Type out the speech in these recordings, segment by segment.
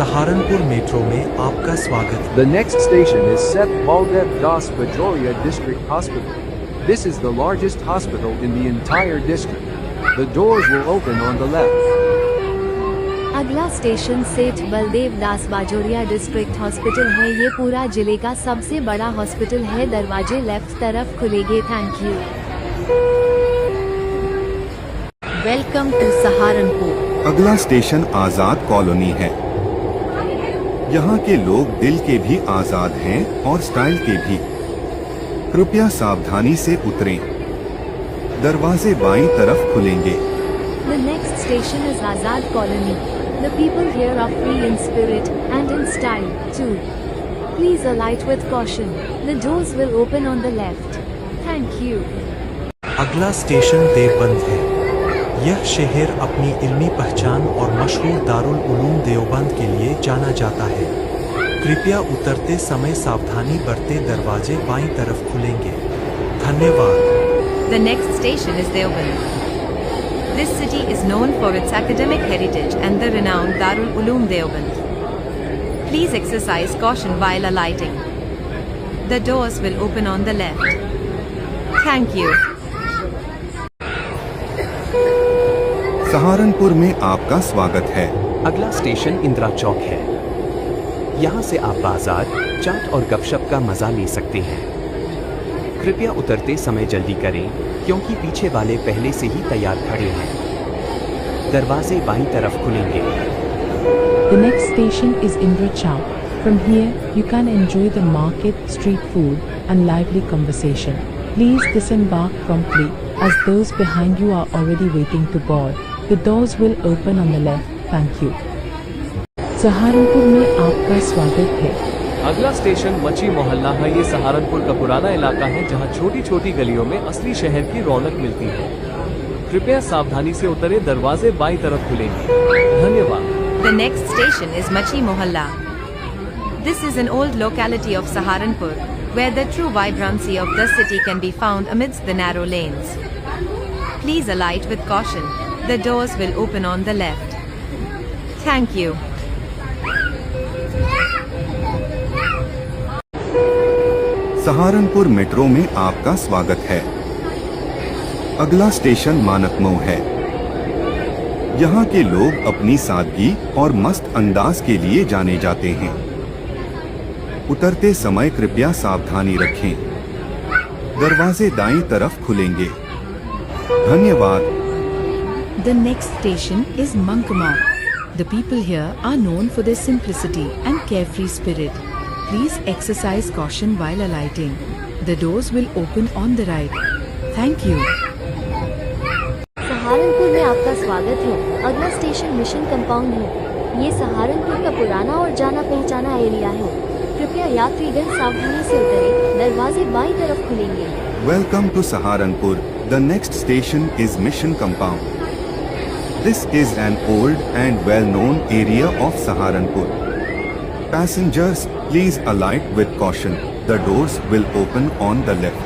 Saharanpur metro में आपका स्वागत। The next station is Seth Baldev Das Bajoria District Hospital. This is the largest hospital in the entire district. The doors will open on the left. अगला station सेठ बलदेव दास Bajoria district hospital है। ये पूरा जिले का सबसे बड़ा हॉस्पिटल है। दरवाजे लेफ्ट तरफ खुलेंगे। Thank you. Welcome to Saharanpur. अगला स्टेशन आजाद कॉलोनी है। यहाँ के लोग दिल के भी आजाद हैं और स्टाइल के भी। कृपया सावधानी से उतरें। दरवाजे बाईं तरफ खुलेंगे। The next station is Azad Colony. The people here are free in spirit and in style too. Please alight with caution. The doors will open on the left. Thank you. अगला स्टेशन देवबंद है। यह शहर अपनी इल्मी पहचान और मशहूर दारुल उलूम देवबंद के लिए जाना जाता है। कृपया उतरते समय सावधानी बरतें। दरवाजे बाईं तरफ खुलेंगे। धन्यवाद। The next station is Deoband. This city is known for its academic heritage and the renowned Darul Uloom Deoband. Please exercise caution while alighting. The doors will open on the left. Thank you. Saharanpur में आपका स्वागत है। अगला station Indira चौक है। यहाँ से आप बाजार, चाट और गपशप का मजा ले सकते हैं। कृपया उतरते समय जल्दी करें क्योंकि पीछे वाले पहले से ही तैयार खड़े हैं। दरवाजे बाईं तरफ खुलेंगे। The next station is Indra Chowk. From here, you can enjoy the market, street food, and lively conversation. Please disembark promptly, as those behind you are already waiting to board. The doors will open on the left. Thank you. Saharanpur में आपका स्वागत है। अगला station मची मोहल्ला है। ये सहारनपुर का पुराना इलाका है जहाँ छोटी छोटी गलियों में असली शहर की रौनक मिलती है। कृपया सावधानी से उतरे। दरवाजे बाईं तरफ खुलेंगे। धन्यवाद। The next station is Machi Mohalla. This is an old locality of Saharanpur, where the true vibrancy of the city can be found amidst the narrow lanes. Please alight with caution. The doors will open on the left. Thank you. Saharanpur metro में आपका स्वागत है। अगला station मानकमऊ है। यहाँ के लोग अपनी सादगी और मस्त अंदाज के लिए जाने जाते हैं। उतरते समय कृपया सावधानी रखें। दरवाजे दाईं तरफ खुलेंगे। धन्यवाद। The next station is Mankamau. The people here are known for their simplicity and carefree spirit. Please exercise caution while alighting. The doors will open on the right. Thank you. Saharanpur में आपका स्वागत है। अगला स्टेशन मिशन कंपाउंड है। ये सहारनपुर का पुराना और जाना पहचाना एरिया है। कृपया यात्रीगण सावधानी से उतरें। दरवाजे बाईं तरफ खुलेंगे। Welcome to Saharanpur. The next station is Mission Compound. This is an old and well-known area of Saharanpur. Passengers, please alight with caution. The doors will open on the left.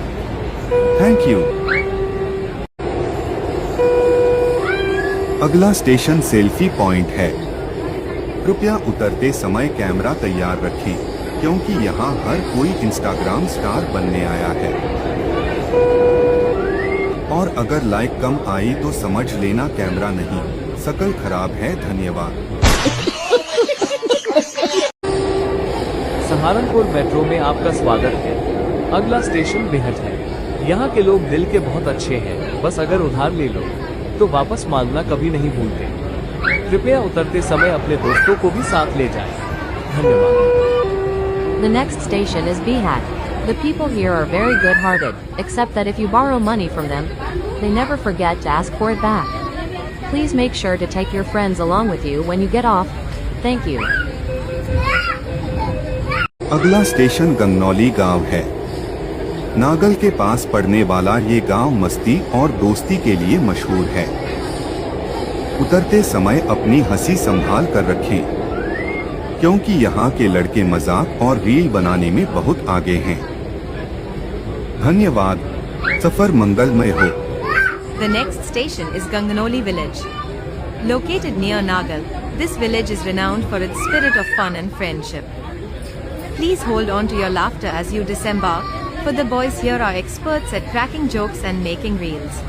Thank you. अगला station selfie point है। कृपया उतरते समय camera तैयार रखें क्योंकि यहाँ हर कोई इंस्टाग्राम स्टार बनने आया है। और अगर लाइक कम आई तो समझ लेना कैमरा नहीं, शकल खराब है। धन्यवाद। सहारनपुर मेट्रो में आपका स्वागत है। अगला स्टेशन बेहट है। यहाँ के लोग दिल के बहुत अच्छे हैं। बस अगर उधार ले लो तो वापस मांगना कभी नहीं भूलते। कृपया उतरते समय अपने दोस्तों को भी साथ ले जाएं। धन्यवाद। The next station is Bihat. The people here are very good-hearted, except that if you borrow money from them, they never forget to ask for it back. Please make sure to take your friends along with you when you get off. Thank you. अगला station Gangnauli गांव है। नागल के पास पड़ने वाला ये गांव मस्ती और दोस्ती के लिए मशहूर है। उतरते समय अपनी हंसी संभाल कर रखें क्योंकि यहाँ के लड़के मजाक और रील बनाने में बहुत आगे हैं। धन्यवाद। सफर मंगलमय हो। The next station is Ganganoli village. Located near Nagal, This village is renowned for its spirit of fun and friendship. Please hold on to your laughter as you disembark, for the boys here are experts at cracking jokes and making reels.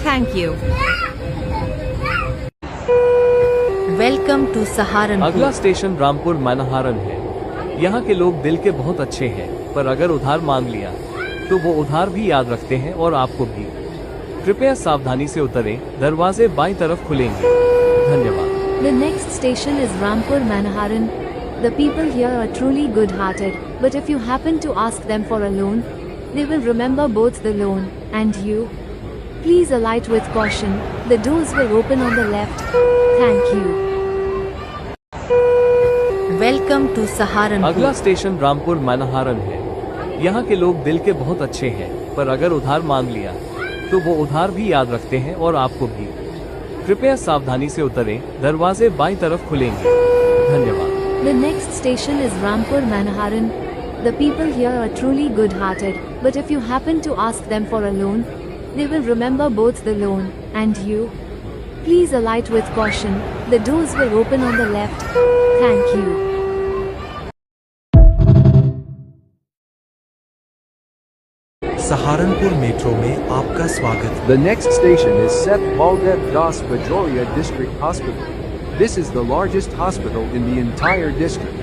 Thank you. Welcome to Saharanpur. अगला station Rampur मनहारन है। यहाँ के लोग दिल के बहुत अच्छे हैं, पर अगर उधार मांग लिया तो वो उधार भी याद रखते हैं और आपको भी। कृपया सावधानी से उतरें, दरवाजे बाईं तरफ खुलेंगे। धन्यवाद। The next station is Rampur Manaharan. The people here are truly good-hearted, but if you happen to ask them for a loan, they will remember both the loan and you. Please alight with caution. The doors will open on the left. Thank you. Welcome to Saharanpur. अगला station Rampur मनहारन है। यहाँ के लोग दिल के बहुत अच्छे हैं, पर अगर उधार मांग लिया तो वो उधार भी याद रखते हैं और आपको भी। कृपया सावधानी से उतरें, दरवाजे बाईं तरफ खुलेंगे। धन्यवाद। The next station is Rampur Manaharan. The people here are truly good-hearted, but if you happen to ask them for a loan, they will remember both the loan and you. Please alight with caution. The doors will open on the left. Thank you. Saharanpur metro में आपका स्वागत है। The next station is Seth Baldev Das Bajoria District Hospital. This is the largest hospital in the entire district.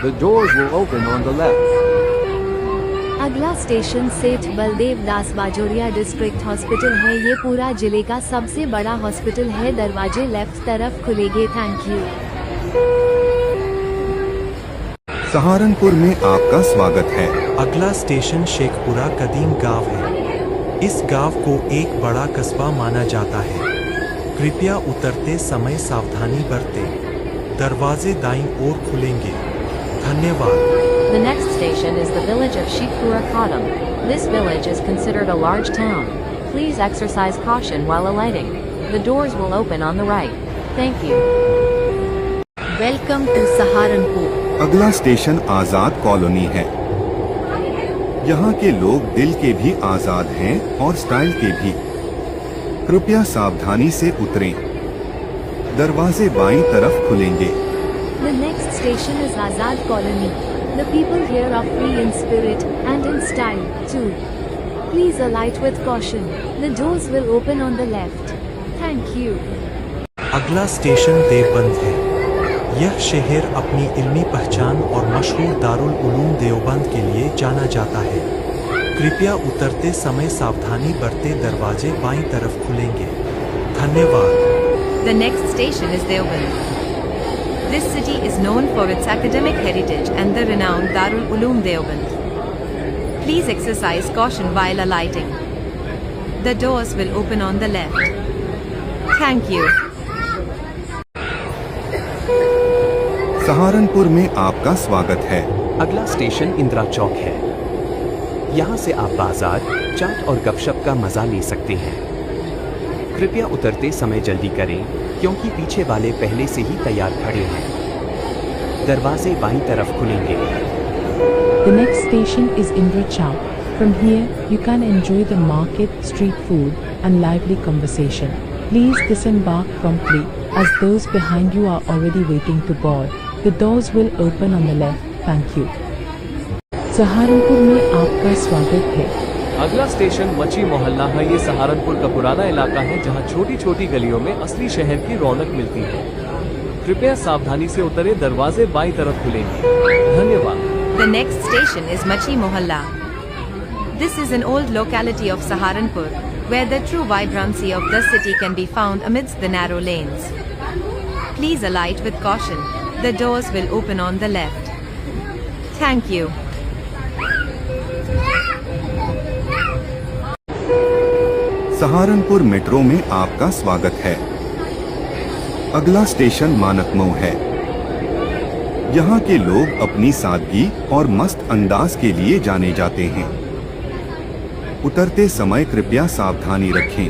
The doors will open on the left. अगला station सेठ बलदेव दास Bajoria district hospital है। ये पूरा जिले का सबसे बड़ा हॉस्पिटल है। दरवाजे लेफ्ट तरफ खुलेंगे। Thank you. सहारनपुर में आपका स्वागत है। अगला स्टेशन शेखपुरा कदीम गांव है। इस गांव को एक बड़ा कस्बा माना जाता है। कृपया उतरते समय सावधानी बरतें। दरवाजे दाईं ओर खुलेंगे। धन्यवाद। The next station is the village of Sheikhpura Kadam. This village is considered a large town. Please exercise caution while alighting. The doors will open on the right. Thank you. Welcome to Saharanpur. अगला station आजाद colony है। यहाँ के लोग दिल के भी आजाद हैं और स्टाइल के भी। कृपया सावधानी से उतरें। दरवाजे बाईं तरफ खुलेंगे। The next station is Azad Colony. The people here are free in spirit and in style too. Please alight with caution. The doors will open on the left. Thank you. अगला स्टेशन देवबंद है। यह शहर अपनी इल्मी पहचान और मशहूर दारुल उलूम देवबंद के लिए जाना जाता है। कृपया उतरते समय सावधानी बरतें। दरवाजे बाईं तरफ खुलेंगे। धन्यवाद। The next station is Deoband. This city is known for its academic heritage and the renowned Darul Uloom Deoband. Please exercise caution while alighting. The doors will open on the left. Thank you. Saharanpur में आपका स्वागत है। अगला station Indira चौक है। यहाँ से आप बाजार, चाट और गपशप का मजा ले सकते हैं। कृपया उतरते समय जल्दी करें, क्योंकि पीछे वाले पहले से ही तैयार खड़े हैं। दरवाजे बाईं तरफ खुलेंगे। The next station is Indra Chowk. From here, you can enjoy the market, street food, and lively conversation. Please disembark promptly, as those behind you are already waiting to board. The doors will open on the left. Thank you. Saharanpur में आपका स्वागत है। अगला station मची मोहल्ला है। ये सहारनपुर का पुराना इलाका है, जहाँ छोटी छोटी गलियों में असली शहर की रौनक मिलती है। कृपया सावधानी से उतरे। दरवाजे बाईं तरफ खुलेंगे। धन्यवाद। The next station is Machi Mohalla. This is an old locality of Saharanpur, where the true vibrancy of the city can be found amidst the narrow lanes. Please alight with caution. The doors will open on the left. Thank you. Saharanpur metro में आपका स्वागत है। अगला station मानकमऊ है। यहाँ के लोग अपनी सादगी और मस्त अंदाज के लिए जाने जाते हैं। उतरते समय कृपया सावधानी रखें।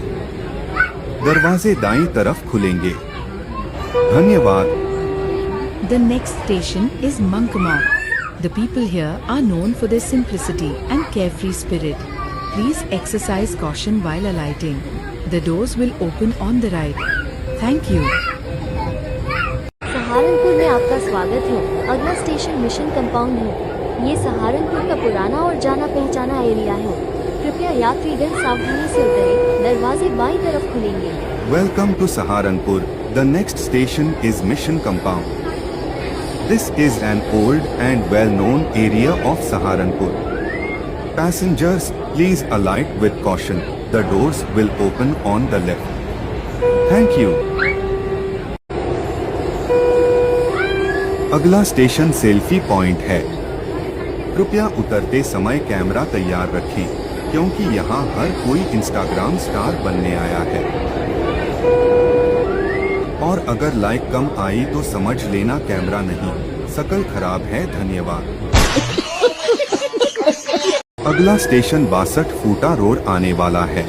दरवाजे दाईं तरफ खुलेंगे। धन्यवाद। The next station is Mankama. The people here are known for their simplicity and carefree spirit. Please exercise caution while alighting. The doors will open on the right. Thank you. आपका स्वागत है। अगला स्टेशन मिशन कंपाउंड है। ये सहारनपुर का पुराना और जाना पहचाना एरिया है। कृपया यात्रीगण सावधानी से उतरें, दरवाजे बाईं तरफ खुलेंगे। Welcome to Saharanpur. The next station is Mission Compound. This is an old and well-known area of Saharanpur. Passengers, please alight with caution. The doors will open on the left. Thank you. अगला station selfie point है। कृपया उतरते समय camera तैयार रखें, क्योंकि यहाँ हर कोई इंस्टाग्राम स्टार बनने आया है। और अगर लाइक कम आई तो समझ लेना कैमरा नहीं, शकल खराब है। धन्यवाद। अगला स्टेशन 62 फूटा रोड आने वाला है।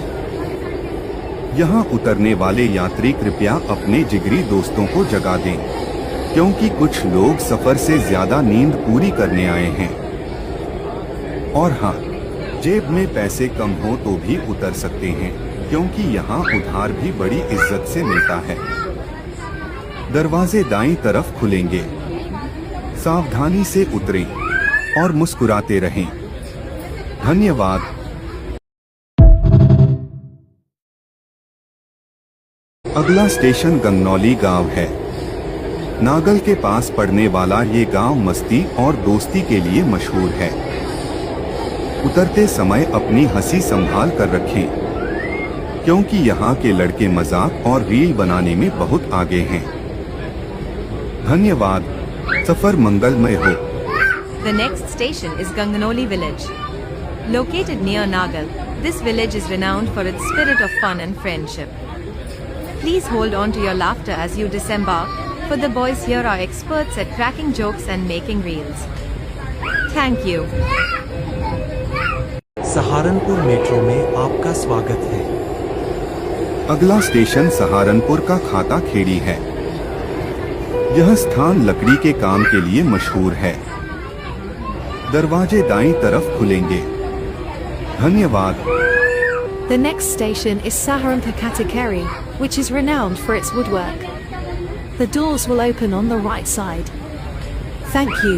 यहाँ उतरने वाले यात्री कृपया अपने जिगरी दोस्तों को जगा दें, क्योंकि कुछ लोग सफर से ज्यादा नींद पूरी करने आए हैं। और हाँ, जेब में पैसे कम हो तो भी उतर सकते हैं, क्योंकि यहाँ उधार भी बड़ी इज्जत से मिलता है। दरवाजे दाईं तरफ खुलेंगे। सावधानी से उतरें और मुस्कुराते रहें। धन्यवाद। अगला स्टेशन गंगनौली गांव है। नागल के पास पड़ने वाला ये गांव मस्ती और दोस्ती के लिए मशहूर है। उतरते समय अपनी हंसी संभाल कर रखें, क्योंकि यहाँ के लड़के मजाक और रील बनाने में बहुत आगे हैं। धन्यवाद। सफर मंगलमय हो। The next station is Ganganoli village. Located near Nagal, this village is renowned for its spirit of fun and friendship. Please hold on to your laughter as you disembark, for the boys here are experts at cracking jokes and making reels. Thank you. Saharanpur metro में आपका स्वागत है। अगला station Saharanpur का खाता खेड़ी है। यह स्थान लकड़ी के काम के लिए मशहूर है। दरवाजे दाईं तरफ खुलेंगे। धन्यवाद। The next station is Saharanpur Katakeri, which is renowned for its woodwork. The doors will open on the right side. Thank you.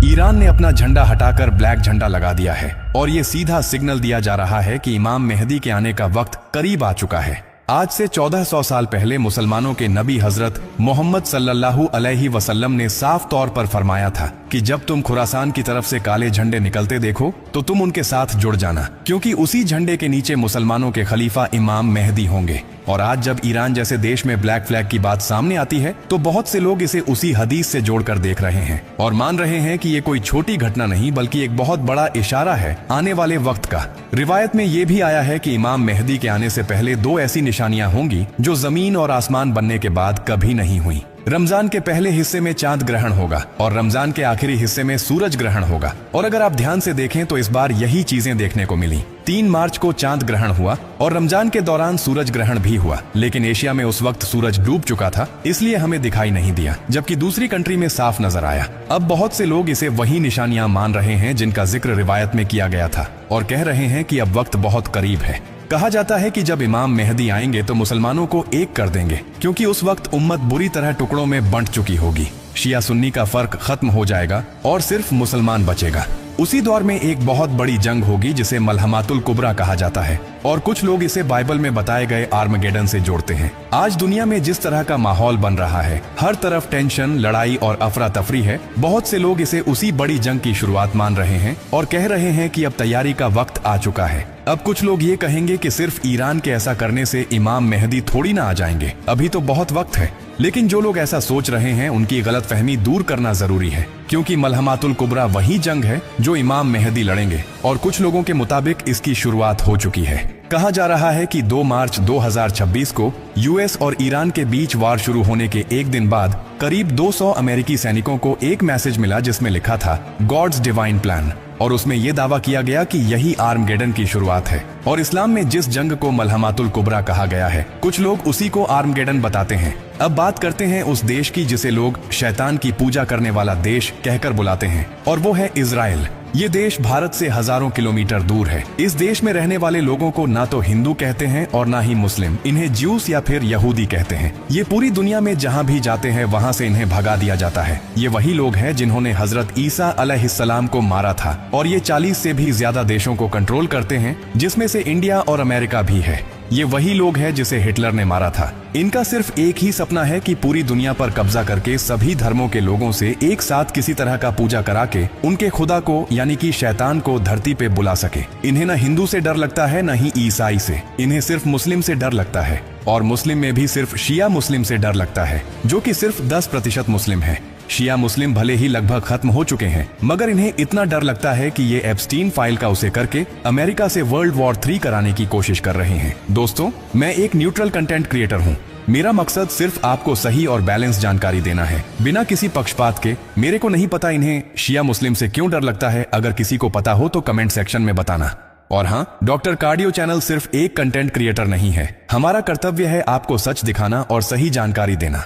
Iran ने अपना झंडा हटाकर ब्लैक झंडा लगा दिया है और ये सीधा सिग्नल दिया जा रहा है कि इमाम मेहदी के आने का वक्त करीब आ चुका है। आज से 1400 साल पहले मुसलमानों के नबी हजरत मोहम्मद सल्लल्लाहु अलैहि वसल्लम ने साफ तौर पर फरमाया था कि जब तुम खुरासान की तरफ से काले झंडे निकलते देखो तो तुम उनके साथ जुड़ जाना, क्योंकि उसी झंडे के नीचे मुसलमानों के खलीफा इमाम मेहदी होंगे। और आज जब ईरान जैसे देश में ब्लैक फ्लैग की बात सामने आती है तो बहुत से लोग इसे उसी हदीस से जोड़कर देख रहे हैं और मान रहे हैं कि ये कोई छोटी घटना नहीं बल्कि एक बहुत बड़ा इशारा है आने वाले वक्त का। रिवायत में ये भी आया है कि इमाम मेहदी के आने से पहले 2 ऐसी निशानियां होंगी जो जमीन और आसमान बनने के बाद कभी नहीं हुई। रमजान के पहले हिस्से में चांद ग्रहण होगा और रमजान के आखिरी हिस्से में सूरज ग्रहण होगा। और अगर आप ध्यान से देखें तो इस बार यही चीजें देखने को मिली। 3 मार्च को चांद ग्रहण हुआ और रमजान के दौरान सूरज ग्रहण भी हुआ, लेकिन एशिया में उस वक्त सूरज डूब चुका था, इसलिए हमें दिखाई नहीं दिया, जबकि दूसरी कंट्री में साफ नजर आया। अब बहुत से लोग इसे वही निशानियां मान रहे हैं जिनका जिक्र रिवायत में किया गया था और कह रहे हैं कि अब वक्त बहुत करीब है। कहा जाता है कि जब इमाम मेहदी आएंगे तो मुसलमानों को एक कर देंगे, क्योंकि उस वक्त उम्मत बुरी तरह टुकड़ों में बंट चुकी होगी। शिया सुन्नी का फर्क खत्म हो जाएगा और सिर्फ मुसलमान बचेगा। उसी दौर में एक बहुत बड़ी जंग होगी जिसे मलहमातुल कुबरा कहा जाता है और कुछ लोग इसे बाइबल में बताए गए आर्मगेडन से जोड़ते हैं। आज दुनिया में जिस तरह का माहौल बन रहा है, हर तरफ टेंशन, लड़ाई और अफरा तफरी है, बहुत से लोग इसे उसी बड़ी जंग की शुरुआत मान रहे हैं और कह रहे हैं कि अब तैयारी का वक्त आ चुका है। अब कुछ लोग ये कहेंगे कि सिर्फ ईरान के ऐसा करने से इमाम मेहदी थोड़ी ना आ जाएंगे, अभी तो बहुत वक्त है। लेकिन जो लोग ऐसा सोच रहे हैं उनकी गलतफहमी दूर करना जरूरी है, क्योंकि मलहमातुल कुबरा वही जंग है जो इमाम मेहदी लड़ेंगे और कुछ लोगों के मुताबिक इसकी शुरुआत हो चुकी है। कहा जा रहा है कि 2 मार्च 2026 को यूएस और ईरान के बीच वार शुरू होने के एक दिन बाद करीब 200 अमेरिकी सैनिकों को एक मैसेज मिला जिसमें लिखा था गॉड्स डिवाइन प्लान, और उसमें यह दावा किया गया कि यही आर्मगेडन की शुरुआत है। और इस्लाम में जिस जंग को मलहमातुल कुबरा कहा गया है, कुछ लोग उसी को आर्मगेडन बताते हैं। अब बात करते हैं उस देश की जिसे लोग शैतान की पूजा करने वाला देश कहकर बुलाते हैं, और वो है इजराइल। ये देश भारत से हजारों किलोमीटर दूर है। इस देश में रहने वाले लोगों को ना तो हिंदू कहते हैं और ना ही मुस्लिम, इन्हें ज्यूस या फिर यहूदी कहते हैं। ये पूरी दुनिया में जहाँ भी जाते हैं वहाँ से इन्हें भगा दिया जाता है। ये वही लोग हैं जिन्होंने हजरत ईसा अलैहिस्सलाम को मारा था और ये 40 से भी ज्यादा देशों को कंट्रोल करते हैं, जिसमें से इंडिया और अमेरिका भी है। ये वही लोग हैं जिसे हिटलर ने मारा था। इनका सिर्फ एक ही सपना है कि पूरी दुनिया पर कब्जा करके सभी धर्मों के लोगों से एक साथ किसी तरह का पूजा करा के उनके खुदा को यानी कि शैतान को धरती पे बुला सके। इन्हें ना हिंदू से डर लगता है ना ही ईसाई से, इन्हें सिर्फ मुस्लिम से डर लगता है। और मुस्लिम में भी सिर्फ शिया मुस्लिम से डर लगता है, जो कि सिर्फ 10% मुस्लिम है। शिया मुस्लिम भले ही लगभग खत्म हो चुके हैं, मगर इन्हें इतना डर लगता है कि ये एप्स्टीन फाइल का उसे करके अमेरिका से वर्ल्ड वॉर 3 कराने की कोशिश कर रहे हैं। दोस्तों, मैं एक न्यूट्रल कंटेंट क्रिएटर हूँ। मेरा मकसद सिर्फ आपको सही और बैलेंस जानकारी देना है, बिना किसी पक्षपात के। मेरे को नहीं पता इन्हें शिया मुस्लिम से क्यों डर लगता है। अगर किसी को पता हो तो कमेंट सेक्शन में बताना। और हाँ, डॉक्टर कार्डियो चैनल सिर्फ एक कंटेंट क्रिएटर नहीं है। हमारा कर्तव्य है आपको सच दिखाना और सही जानकारी देना।